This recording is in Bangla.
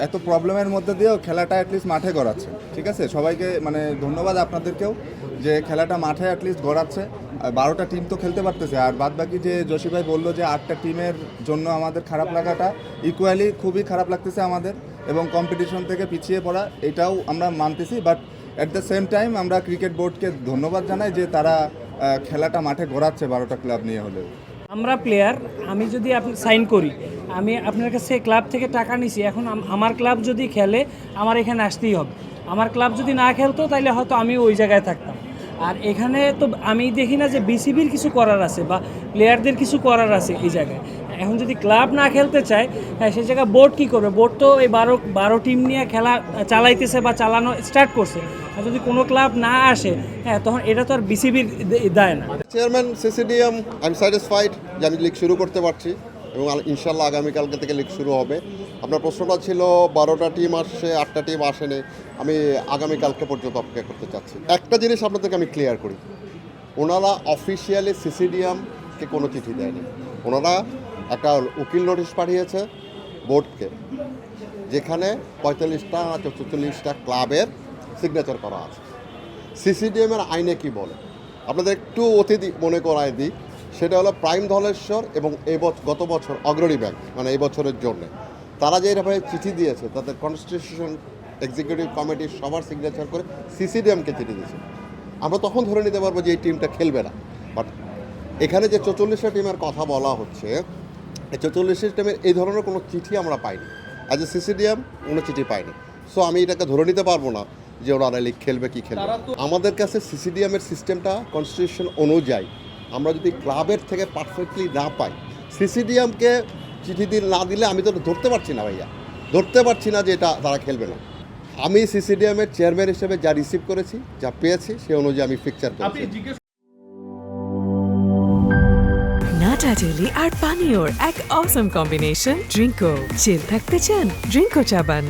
এত প্রবলেমের মধ্যে দিয়েও খেলাটা অ্যাটলিস্ট মাঠে গড়াচ্ছে, ঠিক আছে। সবাইকে মানে ধন্যবাদ আপনাদেরকেও যে খেলাটা মাঠে অ্যাটলিস্ট গড়াচ্ছে। 12টা টিম তো খেলতে পারতেছে, আর বাদ বাকি যে জসি ভাই বললো যে 8টা টিমের জন্য আমাদের খারাপ লাগাটা ইকুয়ালি খুবই খারাপ লাগতেছে আমাদের, এবং কম্পিটিশন থেকে পিছিয়ে পড়া এটাও আমরা মানতেছি। But at the same time আমরা ক্রিকেট বোর্ডকে ধন্যবাদ জানাই যে তারা খেলাটা মাঠে গড়াচ্ছে 12টা ক্লাব নিয়ে হলেও। আমরা প্লেয়ার, আমি যদি আপনি সাইন করি, আমি আপনার কাছে ক্লাব থেকে টাকা নিছি, এখন আমার ক্লাব যদি খেলে আমার এখানে আসতেই হবে। আমার ক্লাব যদি না খেলতো তাহলে হয়তো আমি ওই জায়গায় থাকতাম। আর এখানে তো আমি দেখি না যে বিসিবির কিছু করার আছে বা প্লেয়ারদের কিছু করার আছে এই জায়গায়। এখন যদি ক্লাব না খেলতে চায়, হ্যাঁ, সেই জায়গায় বোর্ড কী করবে? বোর্ড তো এই 12 টিম নিয়ে খেলা চালাইতেছে বা চালানো স্টার্ট করছে। আর যদি কোনো ক্লাব না আসে, হ্যাঁ, তখন এটা তো আর বিসিবির দায় না। Chairman CCDM, I am satisfied যে আমি লিগ শুরু করতে পারছি এবং ইনশাল্লাহ আগামীকালকে থেকে লিগ শুরু হবে। আপনার প্রশ্নটা ছিল 12টা টিম আসছে, 8টা টিম আসেনি। আমি আগামীকালকে পর্যন্ত অপেক্ষা করতে চাচ্ছি। একটা জিনিস আপনাদেরকে আমি ক্লিয়ার করি, ওনারা অফিসিয়ালি সিসিডিএমকে কোনো চিঠি দেয়নি। ওনারা একটা উকিল নোটিশ পাঠিয়েছে বোর্ডকে, যেখানে 45টা 44টা ক্লাবের সিগনেচার করা আছে। সিসিডিএমের আইনে কি বলে আপনাদের একটু অতীত মনে করায় দিই। সেটা হলো প্রাইম ধলেশ্বর এবং গত বছর অগ্রণী ব্যাংক, মানে এই বছরের জন্য তারা যে এভাবে চিঠি দিয়েছে, তাদের কনস্টিটিউশন এক্সিকিউটিভ কমিটির সবার সিগনেচার করে সিসিডিএমকে চিঠি দিয়েছে। আমরা তখন ধরে নিতে পারবো যে এই টিমটা খেলবে না। বাট এখানে যে 44টা টিমের কথা বলা হচ্ছে, এই 44টা টিমের এই ধরনের কোনো চিঠি আমরা পাইনি। অ্যাজ এ সিসিডিএম কোনো চিঠি পাইনি। সো আমি এটাকে ধরে নিতে পারবো না যে ওরা লিগ খেলবে কি খেলবে। আমাদের কাছে সিসিডিএমের সিস্টেমটা কনস্টিটিউশন অনুযায়ী আমরা যদি ক্লাবের থেকে পারফেক্টলি না পাই, সিসিডিএমকে চিঠি না দিলে আমি তো ধরতে পারছি না ভাইয়া, ধরতে পারছি না যে এটা তারা খেলবে না। আমি সিসিডিএমের চেয়ারম্যান হিসেবে যা রিসিভ করেছি, যা পেয়েছি, সে অনুযায়ী আমি ফিকচার করেছি। নাটা ডেইলি আর পানীয়র এক অসম কম্বিনেশন, ড্রিঙ্কো। চিল থাকতে চান? ড্রিঙ্কো চাবান।